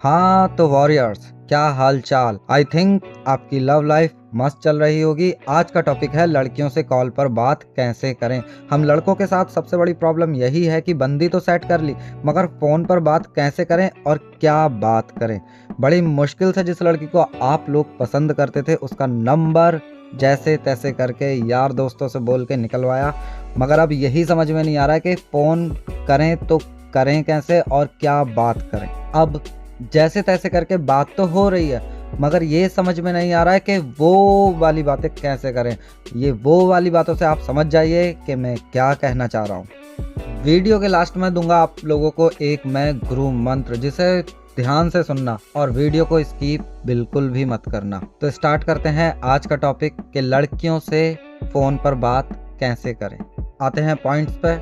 हाँ तो वॉरियर्स, क्या हाल चाल। आई थिंक आपकी लव लाइफ मस्त चल रही होगी। आज का टॉपिक है लड़कियों से कॉल पर बात कैसे करें। हम लड़कों के साथ सबसे बड़ी प्रॉब्लम यही है कि बंदी तो सेट कर ली, मगर फ़ोन पर बात कैसे करें और क्या बात करें। बड़ी मुश्किल से जिस लड़की को आप लोग पसंद करते थे उसका नंबर जैसे तैसे करके यार दोस्तों से बोल के निकलवाया, मगर अब यही समझ में नहीं आ रहा है कि फ़ोन करें तो करें कैसे और क्या बात करें। अब जैसे तैसे करके बात तो हो रही है, मगर ये समझ में नहीं आ रहा है कि वो वाली बातें कैसे करें। ये वो वाली बातों से आप समझ जाइए कि मैं क्या कहना चाह रहा हूँ। वीडियो के लास्ट में दूंगा आप लोगों को एक मैं गुरु मंत्र, जिसे ध्यान से सुनना और वीडियो को स्किप बिल्कुल भी मत करना। तो स्टार्ट करते हैं आज का टॉपिक कि लड़कियों से फ़ोन पर बात कैसे करें। आते हैं पॉइंट्स पे।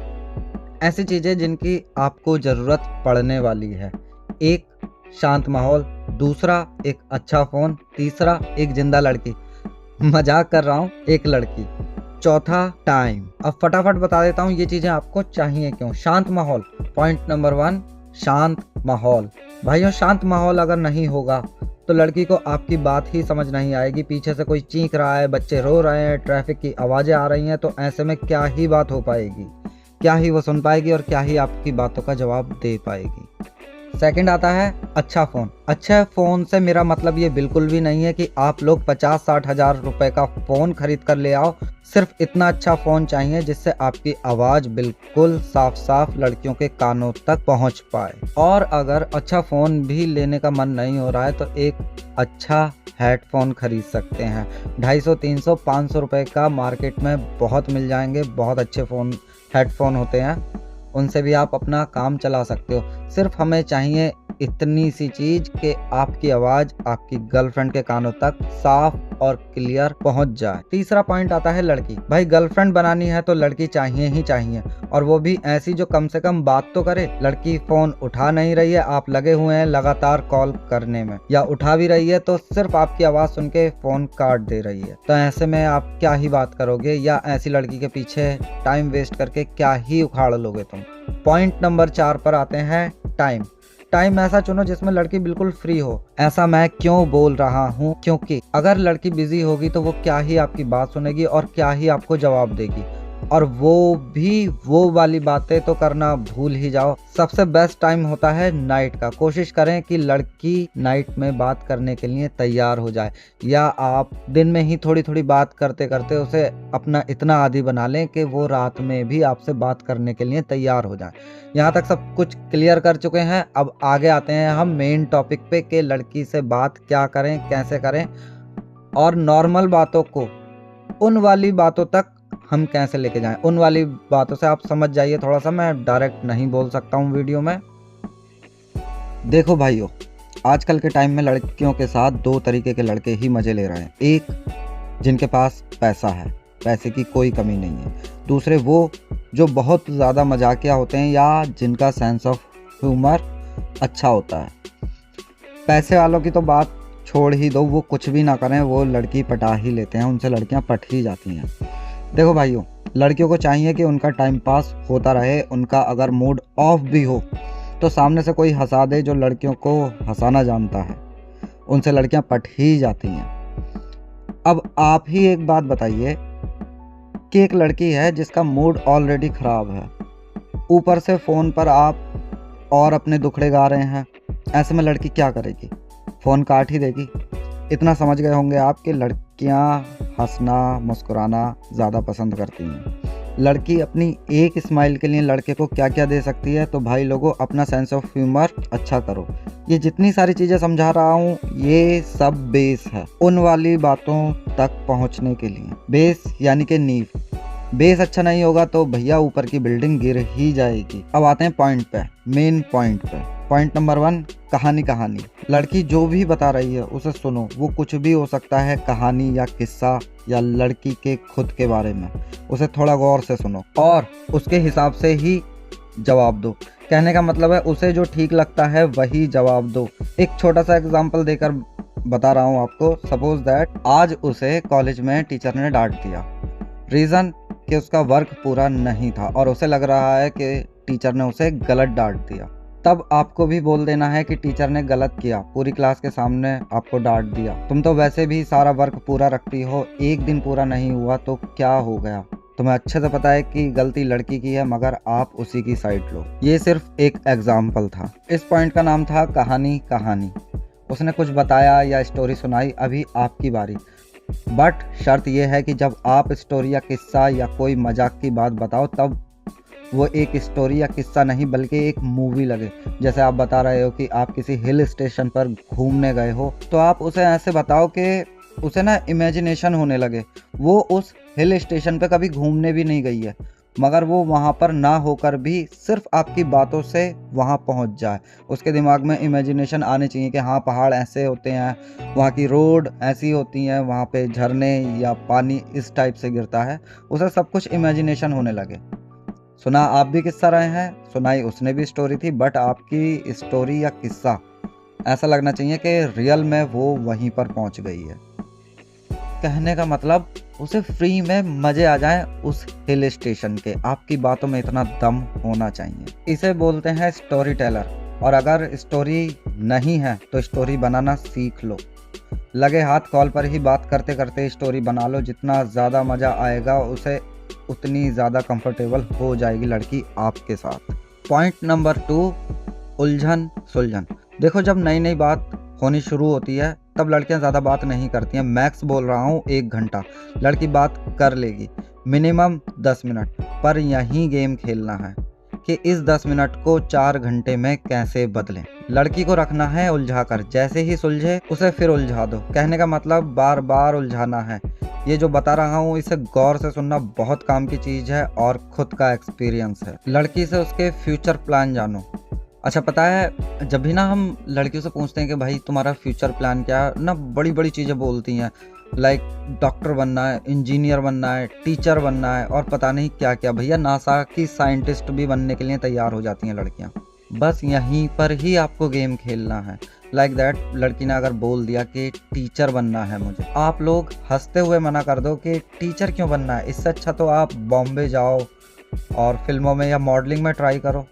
ऐसी चीज़ें जिनकी आपको ज़रूरत पड़ने वाली है। एक, शांत माहौल। दूसरा, एक अच्छा फ़ोन। तीसरा, एक जिंदा लड़की, मजाक कर रहा हूँ, एक लड़की। चौथा, टाइम। अब फटाफट बता देता हूँ ये चीज़ें आपको चाहिए क्यों। शांत माहौल, पॉइंट नंबर 1, शांत माहौल। भाइयों, शांत माहौल अगर नहीं होगा तो लड़की को आपकी बात ही समझ नहीं आएगी। पीछे से कोई चीख रहा है, बच्चे रो रहे हैं, ट्रैफिक की आवाज़ें आ रही हैं, तो ऐसे में क्या ही बात हो पाएगी, क्या ही वो सुन पाएगी और क्या ही आपकी बातों का जवाब दे पाएगी। सेकंड आता है अच्छा फ़ोन। अच्छे फ़ोन से मेरा मतलब ये बिल्कुल भी नहीं है कि आप लोग 50-60 हज़ार रुपए का फ़ोन खरीद कर ले आओ। सिर्फ इतना अच्छा फ़ोन चाहिए जिससे आपकी आवाज़ बिल्कुल साफ साफ लड़कियों के कानों तक पहुंच पाए। और अगर अच्छा फ़ोन भी लेने का मन नहीं हो रहा है तो एक अच्छा हेडफोन खरीद सकते हैं। 250, 300, 500 रुपये का मार्केट में बहुत मिल जाएंगे। बहुत अच्छे फ़ोन हेडफोन होते हैं, उनसे भी आप अपना काम चला सकते हो। सिर्फ हमें चाहिए इतनी सी चीज़ कि आपकी आवाज़ आपकी गर्लफ्रेंड के कानों तक साफ और क्लियर पहुंच जाए। तीसरा पॉइंट आता है लड़की। भाई, गर्लफ्रेंड बनानी है तो लड़की चाहिए ही चाहिए, और वो भी ऐसी जो कम से कम बात तो करे। लड़की फ़ोन उठा नहीं रही है, आप लगे हुए हैं लगातार कॉल करने में, या उठा भी रही है तो सिर्फ आपकी आवाज़ सुन के फ़ोन काट दे रही है। तो ऐसे में आप क्या ही बात करोगे, या ऐसी लड़की के पीछे टाइम वेस्ट करके क्या ही उखाड़ लोगे तुम। पॉइंट नंबर 4 पर आते हैं टाइम। टाइम ऐसा चुनो जिसमें लड़की बिल्कुल फ्री हो। ऐसा मैं क्यों बोल रहा हूँ, क्योंकि अगर लड़की बिजी होगी तो वो क्या ही आपकी बात सुनेगी और क्या ही आपको जवाब देगी, और वो भी वो वाली बातें तो करना भूल ही जाओ। सबसे बेस्ट टाइम होता है नाइट का। कोशिश करें कि लड़की नाइट में बात करने के लिए तैयार हो जाए, या आप दिन में ही थोड़ी थोड़ी बात करते करते उसे अपना इतना आदी बना लें कि वो रात में भी आपसे बात करने के लिए तैयार हो जाए। यहाँ तक सब कुछ क्लियर कर चुके हैं। अब आगे आते हैं हम मेन टॉपिक पे कि लड़की से बात क्या करें, कैसे करें, और नॉर्मल बातों को उन वाली बातों तक हम कैसे लेके जाएं। उन वाली बातों से आप समझ जाइए थोड़ा सा, मैं डायरेक्ट नहीं बोल सकता हूँ वीडियो में। देखो भाइयों, आजकल के टाइम में लड़कियों के साथ दो तरीके के लड़के ही मजे ले रहे हैं। एक, जिनके पास पैसा है, पैसे की कोई कमी नहीं है। दूसरे, वो जो बहुत ज़्यादा मजाकिया होते हैं या जिनका सेंस ऑफ ह्यूमर अच्छा होता है। पैसे वालों की तो बात छोड़ ही दो, वो कुछ भी ना करें वो लड़की पटा ही लेते हैं, उनसे लड़कियां पट ही जाती हैं। देखो भाइयों, लड़कियों को चाहिए कि उनका टाइम पास होता रहे। उनका अगर मूड ऑफ भी हो तो सामने से कोई हंसा दे जो लड़कियों को हंसाना जानता है, उनसे लड़कियां पट ही जाती हैं। अब आप ही एक बात बताइए कि एक लड़की है जिसका मूड ऑलरेडी ख़राब है, ऊपर से फ़ोन पर आप और अपने दुखड़े गा रहे हैं। ऐसे में लड़की क्या करेगी? फ़ोन काट ही देगी। इतना समझ गए होंगे आप कि लड़कियां हंसना मुस्कुराना ज़्यादा पसंद करती हैं। लड़की अपनी एक स्माइल के लिए लड़के को क्या क्या दे सकती है। तो भाई लोगों, अपना सेंस ऑफ ह्यूमर अच्छा करो। ये जितनी सारी चीज़ें समझा रहा हूँ ये सब बेस है उन वाली बातों तक पहुँचने के लिए। बेस यानी कि नींव। बेस अच्छा नहीं होगा तो भैया ऊपर की बिल्डिंग गिर ही जाएगी। अब आते हैं पॉइंट पे, मेन पॉइंट पे। पॉइंट नंबर 1, कहानी। लड़की जो भी बता रही है उसे सुनो। वो कुछ भी हो सकता है, कहानी या किस्सा या लड़की के खुद के बारे में। उसे थोड़ा गौर से सुनो और उसके हिसाब से ही जवाब दो। कहने का मतलब है उसे जो ठीक लगता है वही जवाब दो। एक छोटा सा एग्जाम्पल देकर बता रहा हूँ आपको। सपोज दैट आज उसे कॉलेज में टीचर ने डांट दिया। रीज़न कि उसका वर्क पूरा नहीं था और उसे लग रहा है कि टीचर ने उसे गलत डांट दिया। तब आपको भी बोल देना है कि टीचर ने गलत किया, पूरी क्लास के सामने आपको डांट दिया। तुम तो वैसे भी सारा वर्क पूरा रखती हो, एक दिन पूरा नहीं हुआ तो क्या हो गया। तुम्हें अच्छे से पता है कि गलती लड़की की है, मगर आप उसी की साइड लो। ये सिर्फ एक एग्जाम्पल था। इस पॉइंट का नाम था कहानी। कहानी उसने कुछ बताया या स्टोरी सुनाई, अभी आपकी बारी। बट शर्त यह है कि जब आप स्टोरी या किस्सा या कोई मजाक की बात बताओ, तब वो एक स्टोरी या किस्सा नहीं बल्कि एक मूवी लगे। जैसे आप बता रहे हो कि आप किसी हिल स्टेशन पर घूमने गए हो, तो आप उसे ऐसे बताओ कि उसे ना इमेजिनेशन होने लगे वो उस हिल स्टेशन पर कभी घूमने भी नहीं गई है, मगर वो वहाँ पर ना होकर भी सिर्फ आपकी बातों से वहाँ पहुँच जाए। उसके दिमाग में इमेजिनेशन आने चाहिए कि हाँ, पहाड़ ऐसे होते हैं, वहाँ की रोड ऐसी होती हैं, वहाँ पे झरने या पानी इस टाइप से गिरता है। उसे सब कुछ इमेजिनेशन होने लगे। सुना आप भी किस्सा रहे हैं, सुनाई उसने भी स्टोरी थी, बट आपकी स्टोरी या किस्सा ऐसा लगना चाहिए कि रियल में वो वहीं पर पहुंच गई है। कहने का मतलब उसे फ्री में मजे आ जाएं उस हिल स्टेशन के। आपकी बातों में इतना दम होना चाहिए। इसे बोलते हैं स्टोरी टेलर। और अगर स्टोरी नहीं है तो स्टोरी बनाना सीख लो। लगे हाथ कॉल पर ही बात करते करते स्टोरी बना लो। जितना ज़्यादा मज़ा आएगा उसे उतनी ज़्यादा कंफर्टेबल हो जाएगी लड़की आपके साथ। पॉइंट नंबर 2, उलझन सुलझन। देखो, जब नई नई बात होनी शुरू होती है तब लड़कियां ज़्यादा बात नहीं करती हैं। मैक्स बोल रहा हूँ 1 घंटा लड़की बात कर लेगी, मिनिमम 10 मिनट। पर यही गेम खेलना है कि इस 10 मिनट को 4 घंटे में कैसे बदलें। लड़की को रखना है उलझा कर, जैसे ही सुलझे उसे फिर उलझा दो। कहने का मतलब बार बार उलझाना है। ये जो बता रहा हूँ इसे गौर से सुनना, बहुत काम की चीज़ है और खुद का एक्सपीरियंस है। लड़की से उसके फ्यूचर प्लान जानो। अच्छा, पता है जब भी ना हम लड़कियों से पूछते हैं कि भाई तुम्हारा फ्यूचर प्लान क्या है ना, बड़ी बड़ी चीज़ें बोलती हैं, लाइक डॉक्टर बनना है, इंजीनियर बनना है, टीचर बनना है और पता नहीं क्या क्या। भैया नासा की साइंटिस्ट भी बनने के लिए तैयार हो जाती हैं लड़कियां। बस यहीं पर ही आपको गेम खेलना है। लाइक दैट, लड़की ने अगर बोल दिया कि टीचर बनना है मुझे, आप लोग हंसते हुए मना कर दो कि टीचर क्यों बनना है, इससे अच्छा तो आप बॉम्बे जाओ और फिल्मों में या मॉडलिंग में ट्राई करो।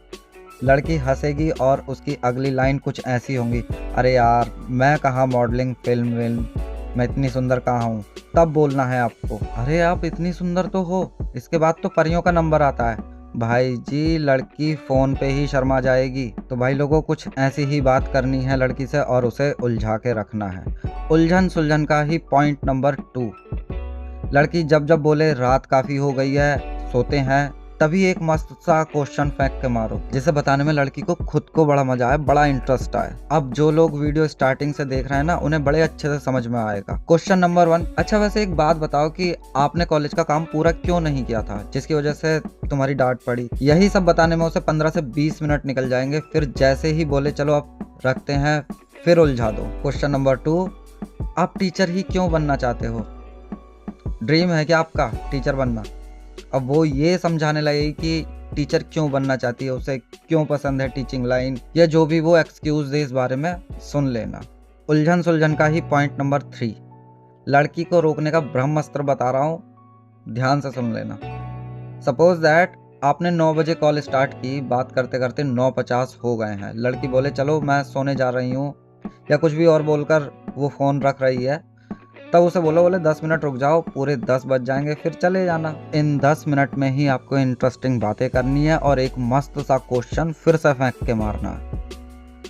लड़की हंसेगी और उसकी अगली लाइन कुछ ऐसी होंगी, अरे यार मैं कहाँ मॉडलिंग फिल्म, मैं इतनी सुंदर कहाँ हूँ। तब बोलना है आपको, अरे आप इतनी सुंदर तो हो। इसके बाद तो परियों का नंबर आता है। भाई जी, लड़की फ़ोन पे ही शर्मा जाएगी। तो भाई लोगों, कुछ ऐसी ही बात करनी है लड़की से और उसे उलझा के रखना है। उलझन सुलझन का ही पॉइंट नंबर 2, लड़की जब जब बोले रात काफ़ी हो गई है, सोते हैं, तभी एक मस्त सा क्वेश्चन फेंक के मारो, जिसे बताने में लड़की को खुद को बड़ा मजा आए, बड़ा इंटरेस्ट आए। अब जो लोग वीडियो स्टार्टिंग से देख रहे हैं ना, उन्हें बड़े अच्छे से समझ में आएगा। क्वेश्चन नंबर 1, अच्छा वैसे एक बात बताओ कि आपने कॉलेज का काम पूरा क्यों नहीं किया था, जिसकी वजह से तुम्हारी डांट पड़ी। यही सब बताने में उसे 15 से 20 मिनट निकल जाएंगे। फिर जैसे ही बोले चलो अब रखते हैं, फिर उलझा दो। क्वेश्चन नंबर 2, आप टीचर ही क्यों बनना चाहते हो, ड्रीम है क्या आपका टीचर बनना। अब वो ये समझाने लगेगी कि टीचर क्यों बनना चाहती है, उसे क्यों पसंद है टीचिंग लाइन, या जो भी वो एक्सक्यूज दे, इस बारे में सुन लेना। उलझन सुलझन का ही पॉइंट नंबर 3, लड़की को रोकने का ब्रह्मास्त्र बता रहा हूँ, ध्यान से सुन लेना। सपोज दैट आपने 9 बजे कॉल स्टार्ट की, बात करते करते 9:50 हो गए हैं। लड़की बोले चलो मैं सोने जा रही हूँ, या कुछ भी और बोलकर वो फ़ोन रख रही है। तब उसे बोले 10 मिनट रुक जाओ, पूरे 10 बज जाएंगे, फिर चले जाना। इन 10 मिनट में ही आपको इंटरेस्टिंग बातें करनी है और एक मस्त सा क्वेश्चन फिर से फेंक के मारना है।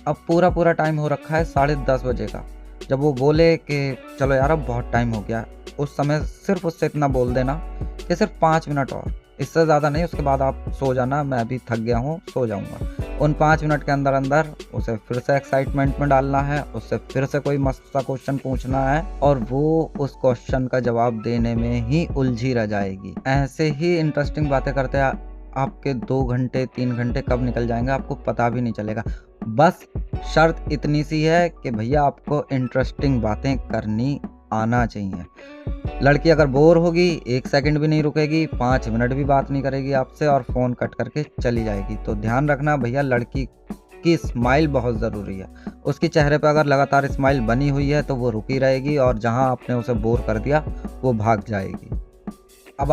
अब पूरा टाइम हो रखा है 10:30 बजे का। जब वो बोले कि चलो यार अब बहुत टाइम हो गया, उस समय सिर्फ उससे इतना बोल देना कि सिर्फ 5 मिनट और, इससे ज़्यादा नहीं। उसके बाद आप सो जाना, मैं अभी थक गया हूँ, सो जाऊँगा। उन 5 मिनट के अंदर अंदर उसे फिर से एक्साइटमेंट में डालना है, उससे फिर से कोई मस्त सा क्वेश्चन पूछना है और वो उस क्वेश्चन का जवाब देने में ही उलझी रह जाएगी। ऐसे ही इंटरेस्टिंग बातें करते आपके 2 घंटे 3 घंटे कब निकल जाएंगे आपको पता भी नहीं चलेगा। बस शर्त इतनी सी है कि भैया आपको इंटरेस्टिंग बातें करनी आना चाहिए। लड़की अगर बोर होगी, 1 सेकंड भी नहीं रुकेगी, 5 मिनट भी बात नहीं करेगी आपसे और फ़ोन कट करके चली जाएगी। तो ध्यान रखना भैया, लड़की की स्माइल बहुत ज़रूरी है। उसके चेहरे पर अगर लगातार स्माइल बनी हुई है तो वो रुकी रहेगी और जहां आपने उसे बोर कर दिया वो भाग जाएगी। अब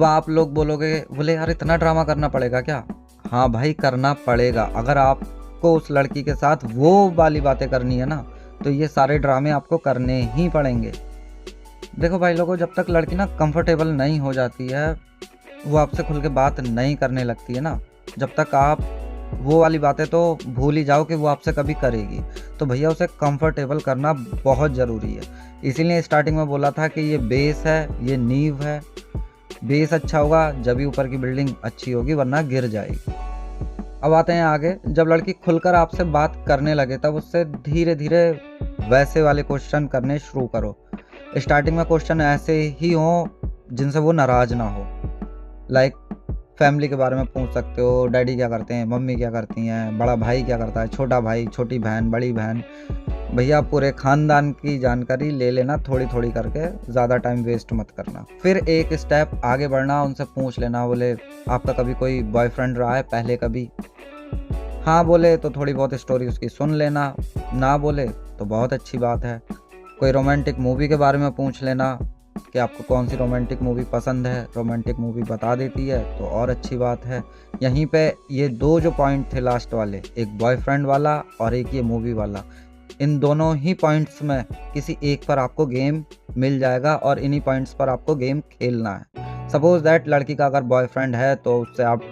आप लोग बोलोगे, बोले यार इतना ड्रामा करना पड़ेगा क्या। हाँ भाई, करना पड़ेगा। अगर आपको उस लड़की के साथ वो वाली बातें करनी है ना, तो ये सारे ड्रामे आपको करने ही पड़ेंगे। देखो भाई लोगों, जब तक लड़की ना कंफर्टेबल नहीं हो जाती है, वो आपसे खुल के बात नहीं करने लगती है ना, जब तक आप वो वाली बातें तो भूल ही जाओ कि वो आपसे कभी करेगी। तो भैया उसे कंफर्टेबल करना बहुत ज़रूरी है। इसीलिए स्टार्टिंग में बोला था कि ये बेस है, ये नींव है। बेस अच्छा होगा जब भी ऊपर की बिल्डिंग अच्छी होगी, वरना गिर जाएगी। अब आते हैं आगे। जब लड़की खुलकर आपसे बात करने लगे, तब उससे धीरे धीरे वैसे वाले क्वेश्चन करने शुरू करो। स्टार्टिंग में क्वेश्चन ऐसे ही हों जिनसे वो नाराज़ ना हो। लाइक फैमिली के बारे में पूछ सकते हो, डैडी क्या करते हैं, मम्मी क्या करती हैं, बड़ा भाई क्या करता है, छोटा भाई, छोटी बहन, बड़ी बहन। भैया पूरे खानदान की जानकारी ले लेना थोड़ी थोड़ी करके, ज़्यादा टाइम वेस्ट मत करना। फिर एक स्टेप आगे बढ़ना, उनसे पूछ लेना, बोले आपका कभी कोई बॉयफ्रेंड रहा है पहले कभी? हाँ बोले तो थोड़ी बहुत स्टोरी उसकी सुन लेना, ना बोले तो बहुत अच्छी बात है। कोई रोमांटिक मूवी के बारे में पूछ लेना कि आपको कौन सी रोमांटिक मूवी पसंद है, रोमांटिक मूवी बता देती है तो और अच्छी बात है। यहीं पे ये दो जो पॉइंट थे लास्ट वाले, एक बॉयफ्रेंड वाला और एक ये मूवी वाला, इन दोनों ही पॉइंट्स में किसी एक पर आपको गेम मिल जाएगा और इन्हीं पॉइंट्स पर आपको गेम खेलना है। सपोज दैट लड़की का अगर बॉयफ्रेंड है तो उससे आप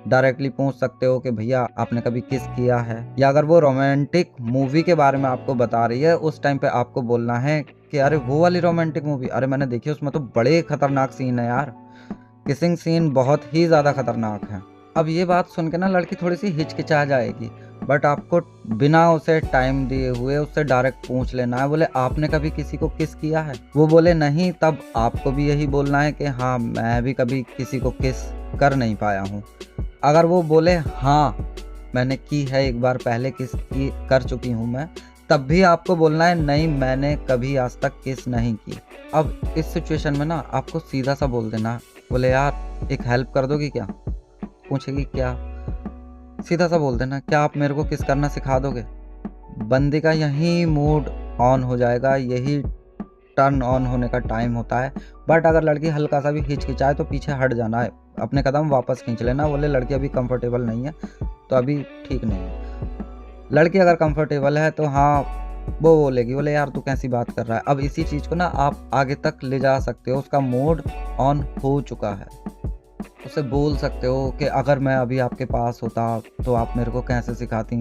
डायरेक्टली पूछ सकते हो कि भैया आपने कभी किस किया है, या अगर वो रोमांटिक मूवी के बारे में आपको बता रही है, उस टाइम पे आपको बोलना है कि अरे वो वाली रोमांटिक मूवी, अरे मैंने देखी, उसमें तो बड़े खतरनाक सीन है यार, किसिंग सीन बहुत ही ज़्यादा खतरनाक है। अब ये बात सुन के ना लड़की थोड़ी सी हिचकिचा जाएगी, बट आपको बिना उसे टाइम दिए हुए उससे डायरेक्ट पूछ लेना है, बोले आपने कभी किसी को किस किया है? वो बोले नहीं, तब आपको भी यही बोलना है कि हाँ मैं भी कभी किसी को किस कर नहीं पाया हूँ। अगर वो बोले हाँ मैंने की है, एक बार पहले किस की कर चुकी हूँ मैं, तब भी आपको बोलना है नहीं मैंने कभी आज तक किस नहीं की। अब इस सिचुएशन में ना आपको सीधा सा बोल देना, बोले यार एक हेल्प कर दोगी क्या? पूछेगी क्या? सीधा सा बोल देना, क्या आप मेरे को किस करना सिखा दोगे? बंदे का यही मूड ऑन हो जाएगा, यही टर्न ऑन होने का टाइम होता है। बट अगर लड़की हल्का सा भी हिचकिचाए तो पीछे हट जाना है, अपने कदम वापस खींच लेना, बोले लड़की अभी कंफर्टेबल नहीं है तो अभी ठीक नहीं है। लड़की अगर कंफर्टेबल है तो हाँ वो बोलेगी, बोले यार तू कैसी बात कर रहा है। अब इसी चीज़ को ना आप आगे तक ले जा सकते हो, उसका मूड ऑन हो चुका है, उसे बोल सकते हो कि अगर मैं अभी आपके पास होता तो आप मेरे को कैसे सिखाती,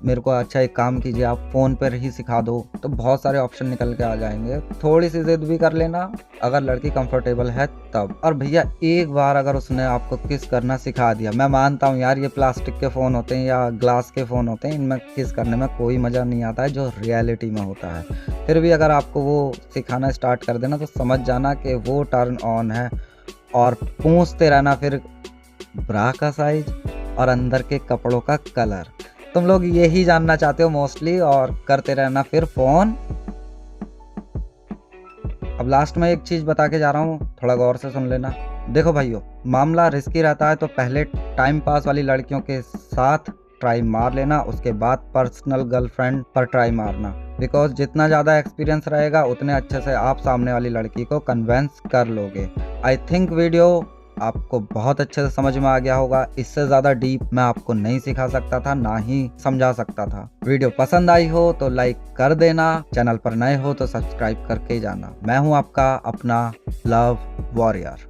मेरे को अच्छा एक काम कीजिए आप फ़ोन पर ही सिखा दो। तो बहुत सारे ऑप्शन निकल के आ जाएंगे। थोड़ी सी ज़िद भी कर लेना अगर लड़की कंफर्टेबल है तब। और भैया एक बार अगर उसने आपको किस करना सिखा दिया, मैं मानता हूँ यार ये प्लास्टिक के फ़ोन होते हैं या ग्लास के फ़ोन होते हैं, इनमें किस करने में कोई मज़ा नहीं आता है जो रियलिटी में होता है। फिर भी अगर आपको वो सिखाना स्टार्ट कर देना तो समझ जाना कि वो टर्न ऑन है, और पूछते रहना फिर ब्रा का साइज और अंदर के कपड़ों का कलर। तुम लोग यही जानना चाहते हो मोस्टली, और करते रहना फिर फोन। अब लास्ट में एक चीज बता के जा रहा हूँ, थोड़ा गौर से सुन लेना। देखो भाइयों, मामला रिस्की रहता है तो पहले टाइम पास वाली लड़कियों के साथ ट्राई मार लेना, उसके बाद पर्सनल गर्लफ्रेंड पर ट्राई मारना। बिकॉज जितना ज़्यादा एक्सपीरियंस रहेगा उतने अच्छे से आप सामने वाली लड़की को कन्वेंस कर लोगे। आई थिंक वीडियो आपको बहुत अच्छे से समझ में आ गया होगा। इससे ज़्यादा डीप मैं आपको नहीं सिखा सकता था, ना ही समझा सकता था। वीडियो पसंद आई हो तो लाइक कर देना, चैनल पर नए हो तो सब्सक्राइब करके जाना। मैं हूँ आपका अपना लव वॉरियर।